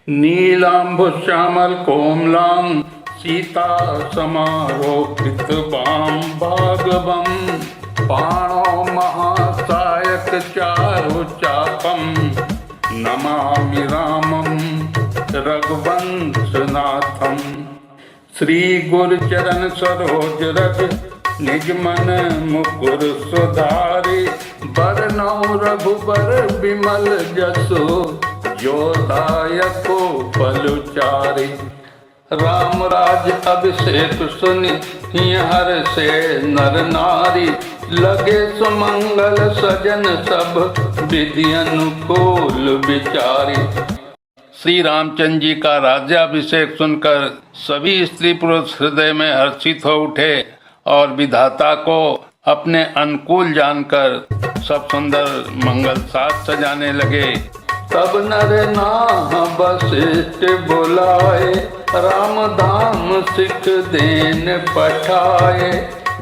नीलाम्बुश्यामल कोमलां Sita समारोपित balm भागवम पाणो महासायक चारु चापम नमामि रामं रघुवंशनाथम। श्री गुरु चरण सरोज रज निज मन मुकुर सुधारि बरनौ रघुबर विमल जसु जोदायको पलुचारि। राम राज अभिषेक सुनि हर से नर नारी लगे सुमंगल सजन सब विधि अनुकूल विचारी। श्री रामचंद्र जी का राज्याभिषेक सुनकर सभी स्त्री पुरुष हृदय में हर्षित हो उठे और विधाता को अपने अनुकूल जानकर सब सुंदर मंगल साज सजाने लगे। तब नर नाम वशिष्ठ बुलाए राम धाम सिख देन पठाए।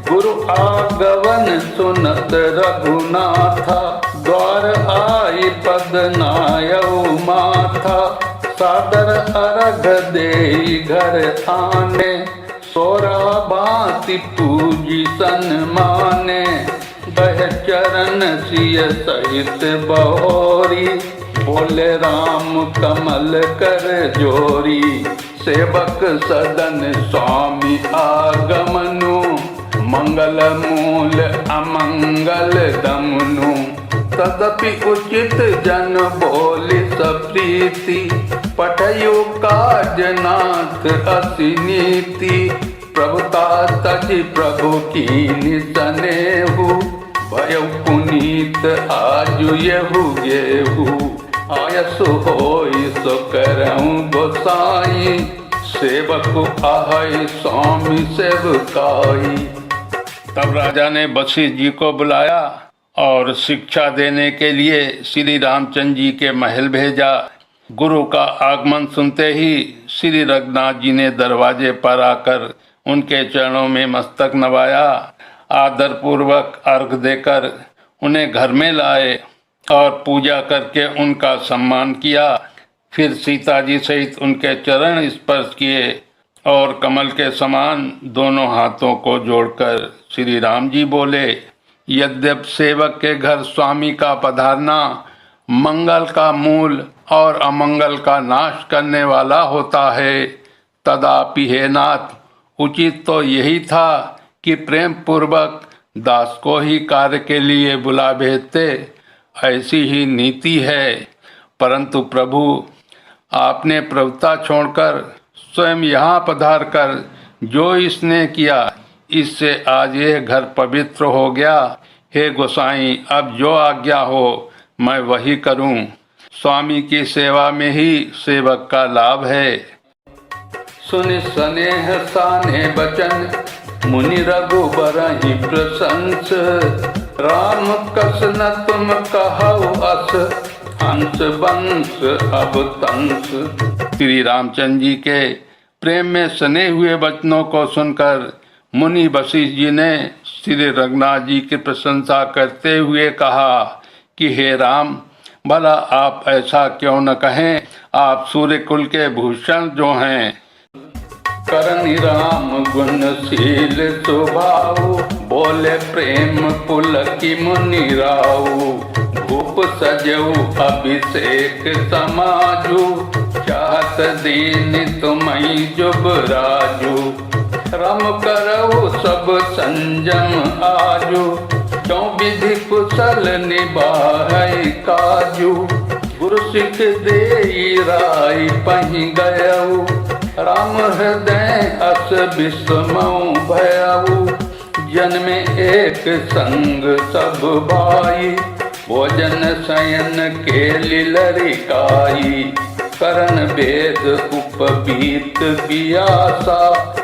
गुरु आगवन सुनत रघुनाथा द्वार आई पद नायऊ माथा। सादर अर्घ देई घर आने सोरा भांति पूजी सन्माने। बह चरण सिय सहित बहोरी बोले राम कमल कर जोरी। सेवक सदन स्वामी आगमनु मंगल मूल अमंगल दमनु। तदपि उचित जन बोली सप्रीति पठयु काजनाथ असि नीति। प्रभुता तजि प्रभु कीनि सनेहु भयउ पुनीत आजु येहु गेहु। आयसु होई सो करऊं गोसाई सेवक आहै स्वामी सेवकाई। तब राजा ने वशिष्ठ जी को बुलाया और शिक्षा देने के लिए श्री रामचंद्र जी के महल भेजा। गुरु का आगमन सुनते ही श्री रघुनाथ जी ने दरवाजे पर आकर उनके चरणों में मस्तक नवाया। आदर पूर्वक अर्घ देकर उन्हें घर में लाए और पूजा करके उनका सम्मान किया। फिर सीता जी सहित उनके चरण स्पर्श किए और कमल के समान दोनों हाथों को जोड़कर श्री राम जी बोले, यद्यपि सेवक के घर स्वामी का पधारना मंगल का मूल और अमंगल का नाश करने वाला होता है, तदापि हे नाथ उचित तो यही था कि प्रेम पूर्वक दास को ही कार्य के लिए बुला भेजते। ऐसी ही नीति है। परंतु प्रभु आपने प्रभुता छोड़कर स्वयं यहाँ पधार कर जो स्नेह किया इससे आज यह घर पवित्र हो गया। हे गोसाई अब जो आज्ञा हो मैं वही करूं। स्वामी की सेवा में ही सेवक का लाभ है। सुनि स्नेह साने बचन मुनि रघुबर ही प्रशंस। राम कस न तुम कहु अस हंस वंश अब तंस। श्री रामचंद्र जी के प्रेम में सने हुए वचनों को सुनकर मुनि वशिष्ठ जी ने श्री रघुनाथ जी की प्रशंसा करते हुए कहा कि हे राम भला आप ऐसा क्यों न कहें। आप सूर्य कुल के भूषण जो हैं। करनि राम गुणशील स्वभाव बोले प्रेम पुलकी मुनि राऊ। भूप सजऊ अभिषेक समाजू चाहत दीन तुम्हि जुब राजू। रम करऊ सब संजम आजू क्यों विधि कुशल निभाई काजू। गुरु सिख देई राय पहि गयऊ राम हृदय अस विस्मऊ भयऊ। जन्मे एक संग सब भाई भोजन शयन के लिलरिकाई। करण वेद उपबीत बियासा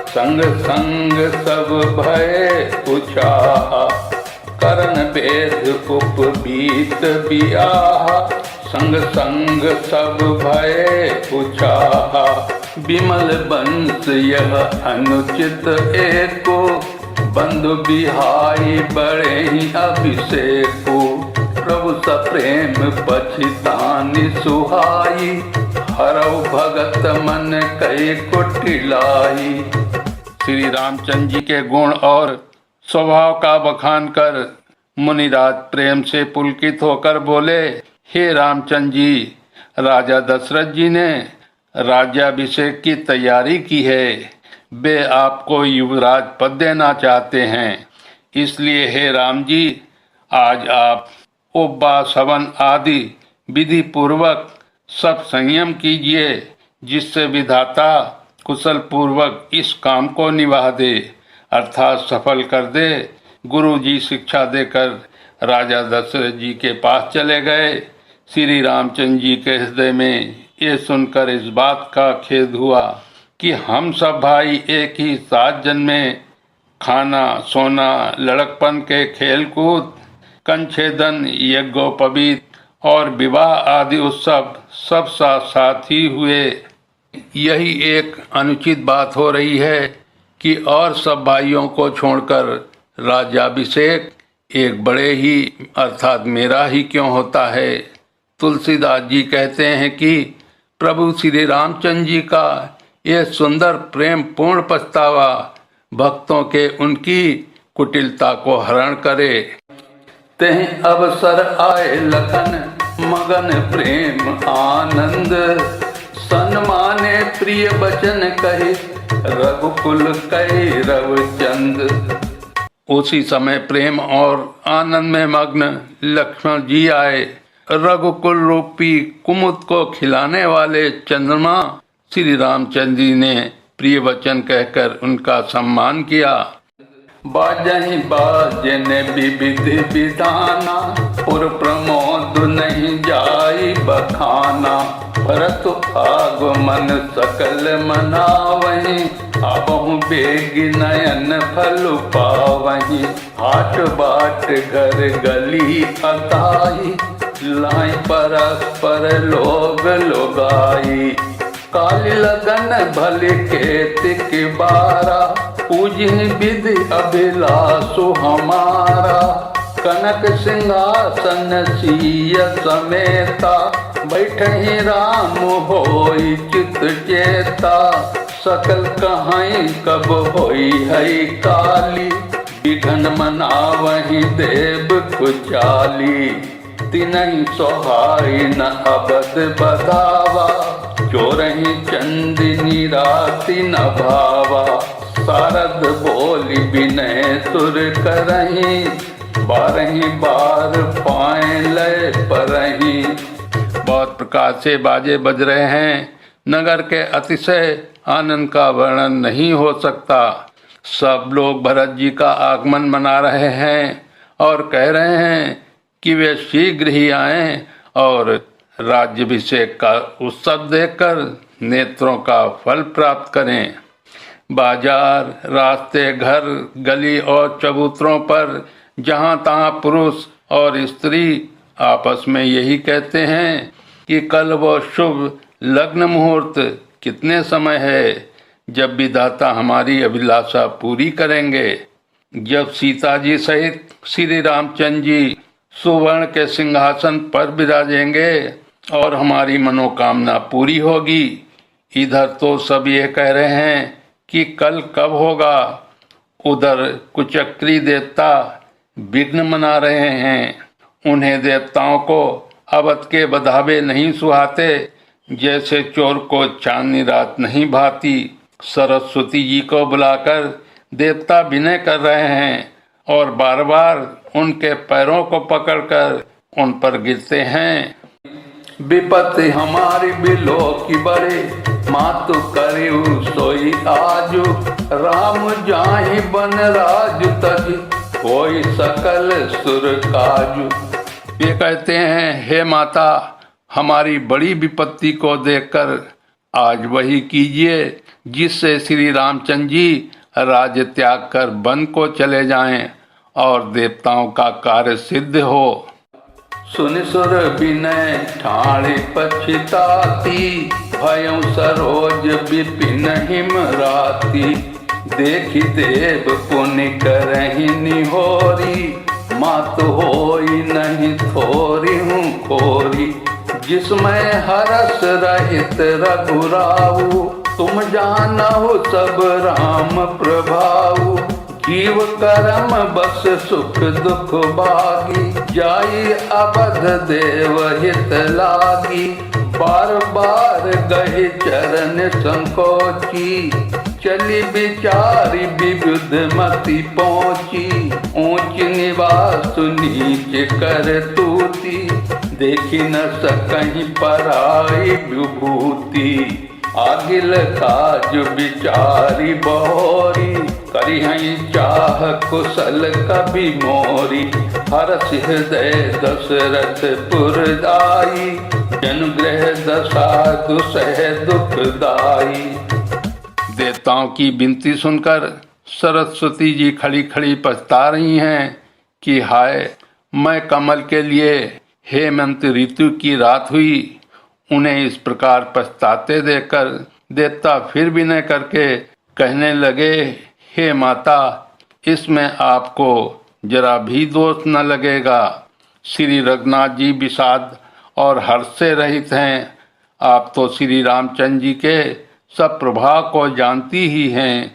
संग संग सब भय उचाहा। करण वेद उपबीत बियाहा संग संग सब भय उचाहा। विमल बंस यह अनुचित एको बंधु बिहाई बड़े ही अभिषेको। प्रभु सप्रेम पछितानि सुहाई हरऊ भगत मन कई कुटिलाई। श्री रामचंद्र जी के गुण और स्वभाव का बखान कर मुनिराज प्रेम से पुलकित होकर बोले, हे रामचंद्र जी, राजा दशरथ जी ने राज्याभिषेक की तैयारी की है। वे आपको युवराज पद देना चाहते हैं। इसलिए हे राम जी, आज आप उपवास हवन आदि विधि पूर्वक सब संयम कीजिए, जिससे विधाता कुशल पूर्वक इस काम को निभा दे, अर्थात सफल कर दे। गुरु जी शिक्षा देकर राजा दशरथ जी के पास चले गए। श्री रामचंद्र जी के हृदय में ये सुनकर इस बात का खेद हुआ कि हम सब भाई एक ही साथ जन्मे। खाना सोना, लड़कपन के खेल कूद, कंछेदन, यज्ञोपवीत और विवाह आदि उत्सव सब साथ साथ ही हुए। यही एक अनुचित बात हो रही है कि और सब भाइयों को छोड़कर राज्याभिषेक एक बड़े ही अर्थात मेरा ही क्यों होता है। तुलसीदास जी कहते हैं कि प्रभु श्री रामचंद्र जी का ये सुंदर प्रेम पूर्ण पछतावा भक्तों के उनकी कुटिलता को हरण करे। तेहि अवसर आए लखन मगन प्रेम आनंद, सन्माने प्रिय बचन कहे रघुकुल कहे रवचंद। उसी समय प्रेम और आनंद में मग्न लक्ष्मण जी आए। रघुकुल रूपी कुमुद को खिलाने वाले चंद्रमा श्री रामचंद्र जी ने प्रिय वचन कहकर उनका सम्मान किया। बाजहि बाजन विविध विधाना, पुर प्रमोद नहीं जाई बखाना। भरत आगमन सकल मनावहि, आबहु बेग नयन फल पावहि। हाट बाट घर गली अताई, लाई परस्पर लोग लोगाई। काली लगन भले केतिक बारा, पूजि विधि अभिलाषु हमारा। कनक सिंहासन सिय समेता, बैठहि राम होई चित चेता। सकल कहाई कब होई है काली, विघन मनावहि देव खुचाली। तिनहि सोहाई न अबद बधावा, चोरहि चंदिनी राति न भावा। सारद बोली विनय सुर करहि, बारहि बार पाए लय परहि। बहुत प्रकार से बाजे बज रहे हैं। नगर के अतिशय आनंद का वर्णन नहीं हो सकता। सब लोग भरत जी का आगमन मना रहे हैं और कह रहे हैं कि वे शीघ्र ही आएं और राज्याभिषेक का उत्सव देखकर नेत्रों का फल प्राप्त करें। बाजार, रास्ते, घर, गली और चबूतरों पर जहाँ तहाँ पुरुष और स्त्री आपस में यही कहते हैं कि कल वो शुभ लग्न मुहूर्त कितने समय है जब विधाता हमारी अभिलाषा पूरी करेंगे। जब सीता जी सहित श्री रामचंद्र जी सुवर्ण के सिंहासन पर विराजेंगे और हमारी मनोकामना पूरी होगी। इधर तो सब ये कह रहे हैं कि कल कब होगा। उधर कुचक्री देवता विघ्न मना रहे हैं। उन्हें देवताओं को अवध के बधावे नहीं सुहाते, जैसे चोर को चांदनी रात नहीं भाती। सरस्वती जी को बुलाकर देवता विनय कर रहे हैं और बार बार उनके पैरों को पकड़कर उन पर गिरते हैं। विपत्ति हमारी बिलो की बड़े, मातु करियु सोई आजु। राम जाहि बन राजु तज, कोई सकल सुर काजु। ये कहते हैं, हे माता, हमारी बड़ी विपत्ति को देखकर आज वही कीजिए जिससे श्री रामचंद्र जी राज्य त्याग कर वन को चले जाएं और देवताओं का कार्य सिद्ध हो। सुन सुर विनय ठाणे पछताती, भयं सरोज विपिन हिमराती। देखि देव पुनि करहि निहोरी, मात होई नहीं थोरी हूँ खोरी। जिसमें हरस रहित रघुराऊ, तुम जानहु सब राम प्रभाऊ। जीव कर्म बस सुख दुख भागी, जाई अवध देव हित लागी। बार बार गए चरण संकोची, चली विचारी विविध मति पहुँची। ऊंच निवास नीच कर तूती, देखी न सकहीं पराई विभूति। आगिल काज विचारी बहोरी, करिहई चाह कुशल कवि मोरी। हरषि हृदय दशरथ पुरदाई, जनुग्रह दशा दुसह दुखदाई। देवताओं की विनती सुनकर सरस्वती जी खड़ी खड़ी पछता रही हैं कि हाय, मैं कमल के लिए हेमंत ऋतु की रात हुई। उन्हें इस प्रकार पछताते देखकर देवता फिर विनय करके कहने लगे, हे माता, इसमें आपको जरा भी दोष न लगेगा। श्री रघुनाथ जी विषाद और हर्ष से रहित हैं। आप तो श्री रामचंद्र जी के सब प्रभाव को जानती ही हैं।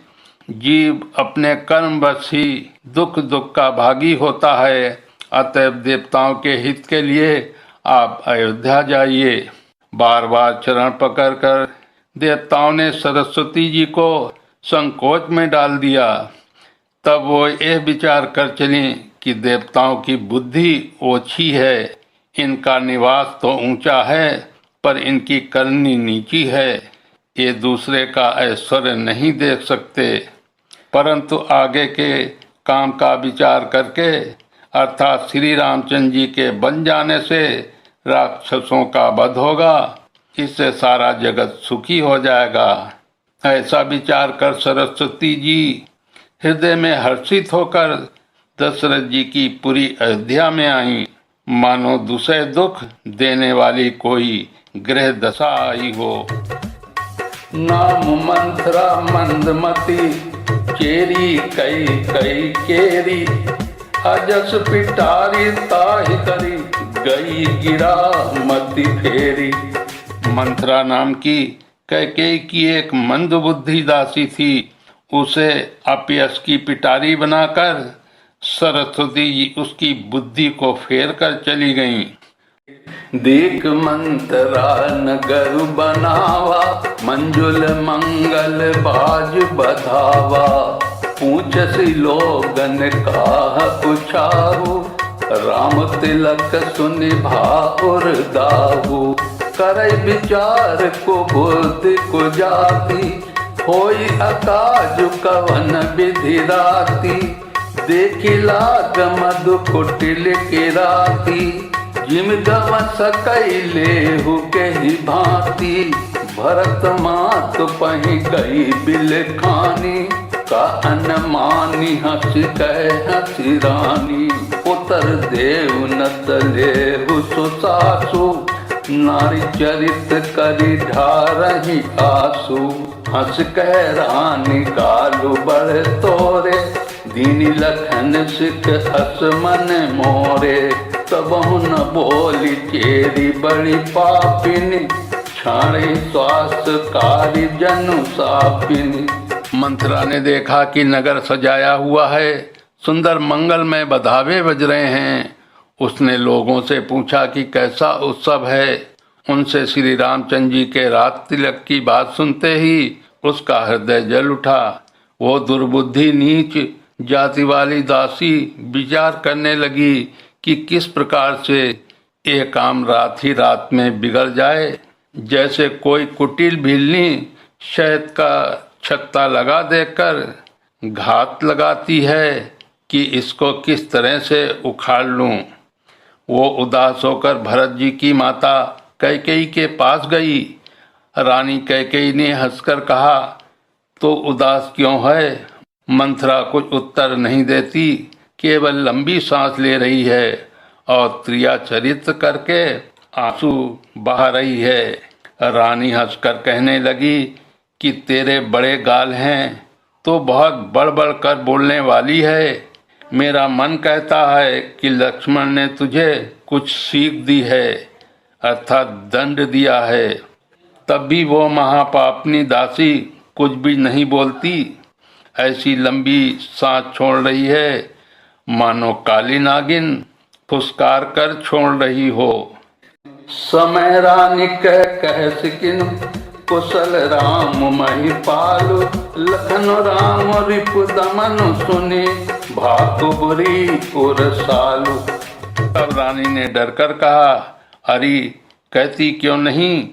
जीव अपने कर्म बस ही दुख दुख का भागी होता है। अतएव देवताओं के हित के लिए आप अयोध्या जाइए। बार बार चरण पकड़कर देवताओं ने सरस्वती जी को संकोच में डाल दिया। तब वो यह विचार कर चली कि देवताओं की बुद्धि ओछी है, इनका निवास तो ऊंचा है पर इनकी करनी नीची है। ये दूसरे का ऐश्वर्य नहीं देख सकते, परंतु आगे के काम का विचार करके अर्थात श्री रामचंद्र जी के बन जाने से राक्षसों का वध होगा, इससे सारा जगत सुखी हो जाएगा। ऐसा विचार कर सरस्वती जी हृदय में हर्षित होकर दशरथ जी की पुरी अयोध्या में आई, मानो दूसरे दुख देने वाली कोई ग्रह दशा आई हो। नाम मंथरा मंदमती, चेरी कई कई केरी। अजस पिटारी ताहि करी, गई गिरा मति फेरी। मंथरा नाम की कैकेयी की एक मंद बुद्धि दासी थी। उसे अपयश की पिटारी बनाकर सरस्वती जी उसकी बुद्धि को फेर कर चली गईं। देख मंथरा नगर बनावा, मंजुल मंगल बाज बधावा। पूछसी लोगन काह पुछाहु, राम तिलक सुनि भाउर दाहु। करई विचार को बुद्धि को जाती, होई अकाज कवन विधि राती। देखी लाग मधु कुटिल की राती, जिम गव सकई लेहु के ही भांति। भरत मात पही गई बिल खानी, का अनमानी हंस कह हंसी रानी। उतर देव नत लेहु सुसासु, नारी चरित करी ढारही आसु। हंस कह रानी गालु बढ़ तोरे, दीनी लखन सिख हस मन मोरे। तबहु न बोली चेरी बड़ी पापिनी, छाड़ी श्वास कारी जनु सापिनी। मंथरा ने देखा कि नगर सजाया हुआ है, सुंदर मंगलमय बधावे बज रहे हैं। उसने लोगों से पूछा कि कैसा उत्सव है। उनसे श्री रामचंद्र जी के रात तिलक की बात सुनते ही उसका हृदय जल उठा। वो दुर्बुद्धि नीच जाति वाली दासी विचार करने लगी कि किस प्रकार से ये काम रात ही रात में बिगड़ जाए। जैसे कोई कुटिल भीलनी शहद का छत्ता लगा देकर घात लगाती है कि इसको किस तरह से उखाड़ लूं। वो उदास होकर भरत जी की माता कैकेयी के पास गई। रानी कैकेयी ने हंसकर कहा, तो उदास क्यों है? मंथरा कुछ उत्तर नहीं देती, केवल लंबी सांस ले रही है और क्रियाचरित करके आंसू बहा रही है। रानी हंसकर कहने लगी कि तेरे बड़े गाल हैं तो बहुत बढ़ बढ़ कर बोलने वाली है। मेरा मन कहता है कि लक्ष्मण ने तुझे कुछ सीख दी है। अर्थात दंड दिया है, तब भी वो महापापनी दासी कुछ भी नहीं बोलती। ऐसी लंबी सांस छोड़ रही है मानो काली नागिन फुसकार कर छोड़ रही हो। समय रानी कह सिकिन कुशल राम महिपालु, लखन राम रिपु दमन सुने भाकु बुरी उरसालु। तब रानी ने डरकर कहा, अरे कहती क्यों नहीं,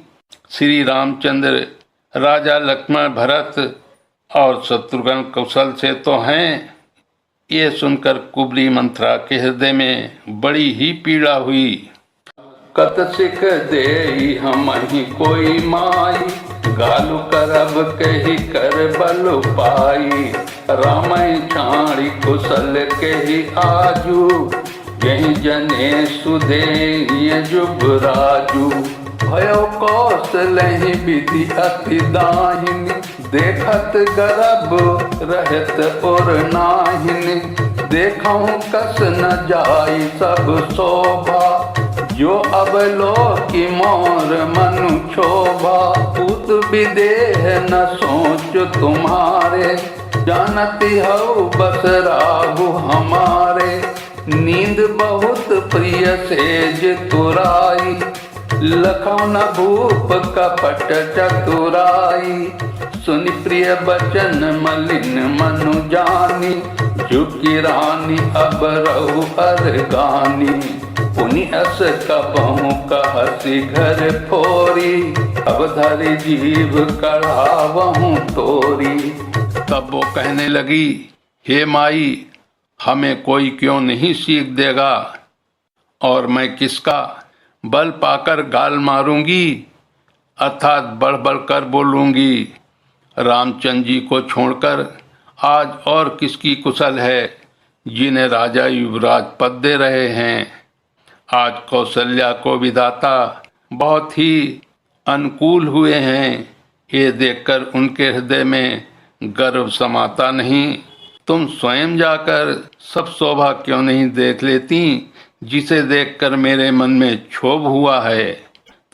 श्री रामचंद्र राजा लक्ष्मण भरत और शत्रुघ्न कुशल से तो हैं। ये सुनकर कुबरी मंथरा के हृदय में बड़ी ही पीड़ा हुई। कत सिख दे हम ही कोई माई, गालु करब कही कर बल पाई। राम छाड़ी कुशल कही आजू, यही जने सुधे ये जुबराजू। भयो कौशलहि विधि अति दाहिनी, देखत गर्भ रहत और नाहिनी। देखऊं कस न जाई सब शोभा, जो अब लो की मोर मनु शोभा। पूत विदेह न सोच तुम्हारे, जानती हो बस राहु हमारे। नींद बहुत प्रिय सेज तुराई, लखन भूप कपट चतुराई। सुनि प्रिय बचन मलिन मनु जानी, झुकी रानी अब रहु अरगानी। पुनि अस कबहु कहसी घर फोरी, अब धरि जीव कढ़ावहु तोरी। तब वो कहने लगी, हे माई, हमें कोई क्यों नहीं सीख देगा, और मैं किसका बल पाकर गाल मारूंगी, अर्थात बढ़ बढ़ कर बोलूंगी। रामचंद्र जी को छोड़कर आज और किसकी कुशल है, जिन्हें राजा युवराज पद दे रहे हैं। आज कौशल्या को विधाता बहुत ही अनुकूल हुए हैं। ये देखकर उनके हृदय में गर्व समाता नहीं। तुम स्वयं जाकर सब शोभा क्यों नहीं देख लेती, जिसे देखकर मेरे मन में क्षोभ हुआ है।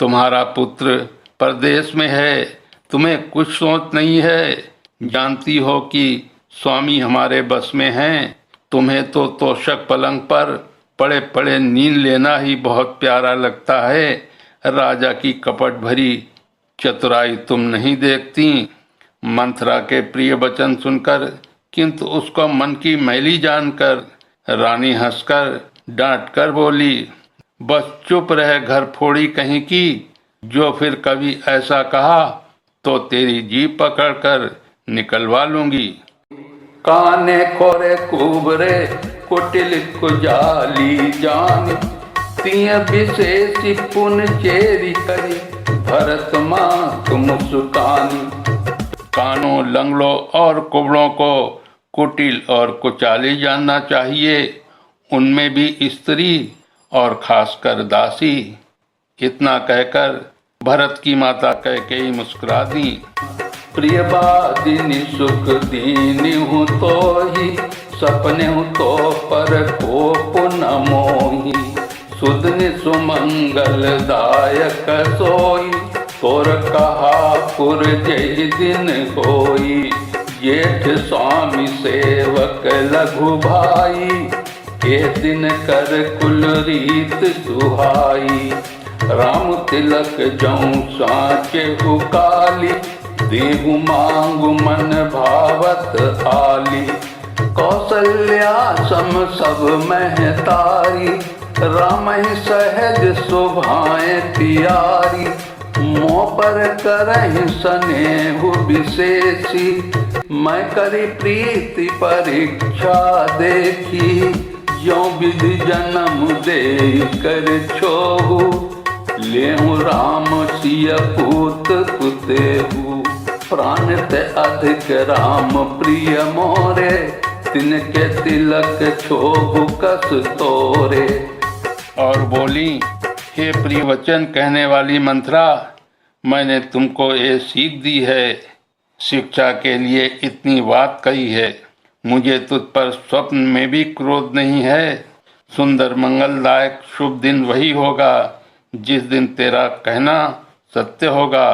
तुम्हारा पुत्र परदेश में है, तुम्हें कुछ सोच नहीं है। जानती हो कि स्वामी हमारे बस में हैं। तुम्हें तो तोशक पलंग पर पड़े पड़े नींद लेना ही बहुत प्यारा लगता है। राजा की कपट भरी चतुराई तुम नहीं देखती। मंथरा के प्रिय वचन सुनकर, किंतु उसको मन की मैली जानकर, रानी हंसकर डांट कर बोली, बस चुप रह घर फोड़ी कहीं की। जो फिर कभी ऐसा कहा तो तेरी जीभ पकड़कर निकलवा लूंगी। काने खोरे कुबरे कुटिल कुजाली जानी, तिय विशेषी पुन चेरी करी, भरत माँ तुम सुकानी। कानों, लंगड़ों और कुबड़ों को कुटिल और कुचाली जानना चाहिए, उनमें भी स्त्री और खासकर दासी। इतना कहकर भरत की माता कैकेयी मुस्कुरा दी। प्रिय बादिनी सुख दीनी हूँ तो ही, सपने हूँ तो पर कोप न मोही। सुदनि सुमंगल दायक सोई, तोर कहा पुर जय दिन होई। जेठ स्वामी सेवक लघु भाई, के दिन कर कुल रीत सुहाई। राम तिलक जऊं साचे हुकाली, देहु मांगु मन भावत आली। कौशल्या सम सब महतारी, राम ही सहज शोभाएं प्यारी। मोह पर करहि स्नेहु विशेषी, मैं करी प्रीति परीक्षा देखी। जो विधि जन्म दे कर छोहु, लेहु राम सिय पूत कुतेहु। प्राण ते अधिक राम प्रिय मोरे, तिनके तिलक छोहु कस तोरे। और बोली, हे प्रिय वचन कहने वाली मंथरा, मैंने तुमको ये सीख दी है, शिक्षा के लिए इतनी बात कही है। मुझे तुझ पर स्वप्न में भी क्रोध नहीं है। सुंदर मंगलदायक शुभ दिन वही होगा जिस दिन तेरा कहना सत्य होगा,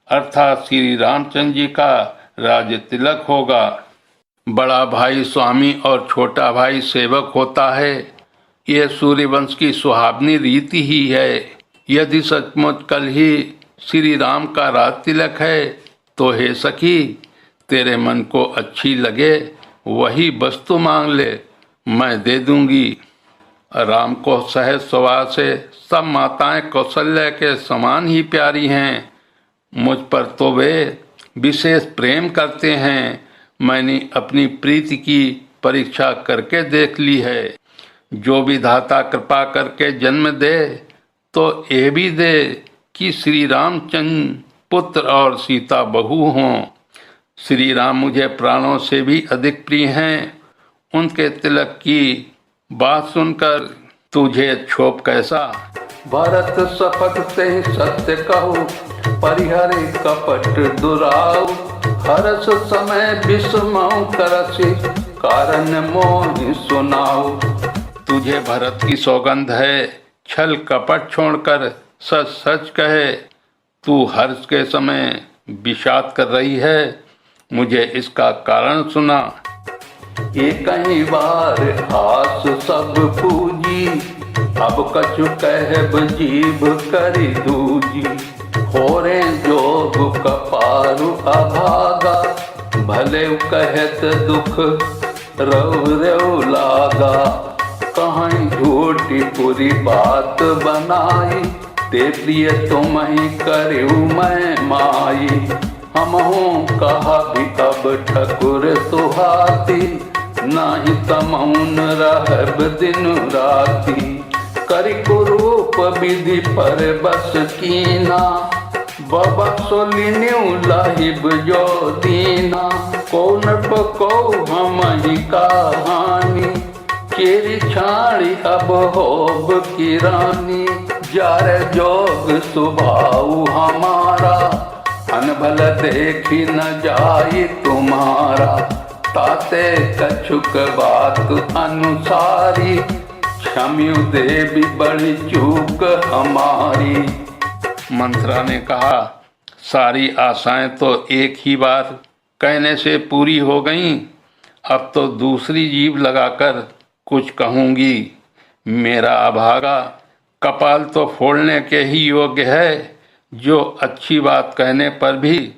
अर्थात श्री रामचंद्र जी का राज तिलक होगा। बड़ा भाई स्वामी और छोटा भाई सेवक होता है। यह सूर्यवंश की सुहावनी रीति ही है। यदि सचमुच कल ही श्री राम का राज तिलक है तो हे सखी, तेरे मन को अच्छी लगे वही वस्तु मांग ले, मैं दे दूंगी। राम को सहज स्वभाव से सब माताएं कौशल्या के समान ही प्यारी हैं। मुझ पर तो वे विशेष प्रेम करते हैं। मैंने अपनी प्रीति की परीक्षा करके देख ली है। जो विधाता कृपा करके जन्म दे तो ये भी दे कि श्री रामचंद्र पुत्र और सीता बहू हों। श्री राम मुझे प्राणों से भी अधिक प्रिय हैं। उनके तिलक की बात सुनकर तुझे क्षोभ कैसा। भरत शपथ से सत्य कहूँ, परिहरे कपट दुराऊ। हरस समय विस्मऊ करसी, कारण मोहि सुनाऊ। तुझे भरत की सौगंध है, छल कपट छोड़कर सच सच कहे। तू हर्ष के समय विषाद कर रही है, मुझे इसका कारण सुना। ये कई बार आस सब पूजी, अब कछु कहब जीभ करी दूजी। होरे जोग कपारु अभागा, भले कहत दुख रव रेव लागा। कहीं झूठी पूरी बात बनाई, ते प्रिय तुम ही करू मैं माई। हमहूँ कहा भी अब ठकुर सुहाती, नाही तमौन रहब दिन राती। करी कुरूप विधि पर बस कीना, बाबा सोलिन्यू लाहिब जो दीना। कौन पको हम ही कहानी, चेरी छाड़ी अब होब की रानी। जार जोग स्वभाव हमारा, अनभल देखी न जाई तुम्हारा। ताते कछुक बात अनुसारी, क्षम्यु देवी बड़ी चूक हमारी। मंथरा ने कहा, सारी आशाएं तो एक ही बार कहने से पूरी हो गईं। अब तो दूसरी जीभ लगाकर कुछ कहूंगी। मेरा अभागा कपाल तो फोड़ने के ही योग्य है, जो अच्छी बात कहने पर भी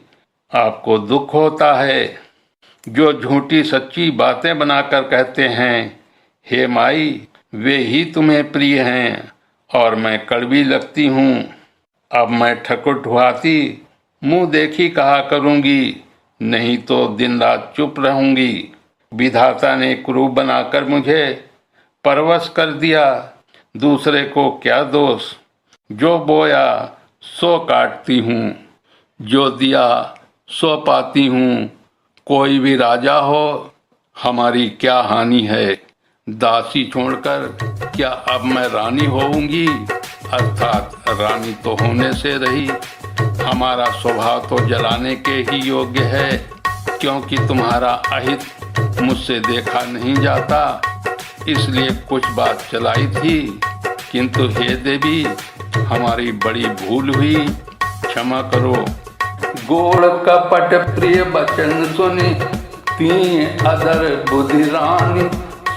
आपको दुख होता है। जो झूठी सच्ची बातें बनाकर कहते हैं, हे माई, वे ही तुम्हें प्रिय हैं और मैं कड़वी लगती हूँ। अब मैं ठकुर ठुहाती मुँह देखी कहा करूँगी, नहीं तो दिन रात चुप रहूँगी। विधाता ने क्रूर बनाकर मुझे परवश कर दिया, दूसरे को क्या दोष। जो बोया सो काटती हूँ, जो दिया सो पाती हूँ। कोई भी राजा हो, हमारी क्या हानि है। दासी छोड़कर क्या अब मैं रानी होऊंगी, अर्थात रानी तो होने से रही। हमारा स्वभाव तो जलाने के ही योग्य है, क्योंकि तुम्हारा अहित मुझसे देखा नहीं जाता, इसलिए कुछ बात चलाई थी। किंतु हे देवी, हमारी बड़ी भूल हुई, क्षमा करो। गोड़ कपट प्रिय वचन सुनी, ती अदर बुद्धि रानी।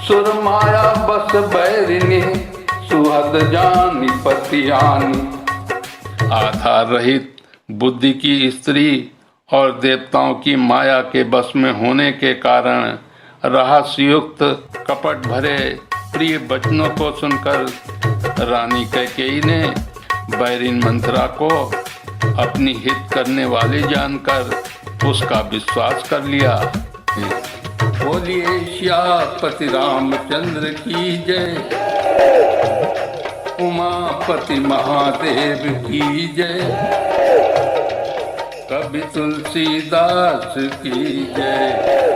सुर माया बस बैरिनी, सुहद जानी पतियानी। आधार रहित बुद्धि की स्त्री और देवताओं की माया के बस में होने के कारण रहस्युक्त कपट भरे प्रिय वचनों को सुनकर रानी कैकेयी ने बैरिन मंथरा को अपनी हित करने वाली जानकर उसका विश्वास कर लिया। बोलिए श्यापति रामचंद्र की जय, उमापति महादेव की जय, कवि तुलसीदास की जय।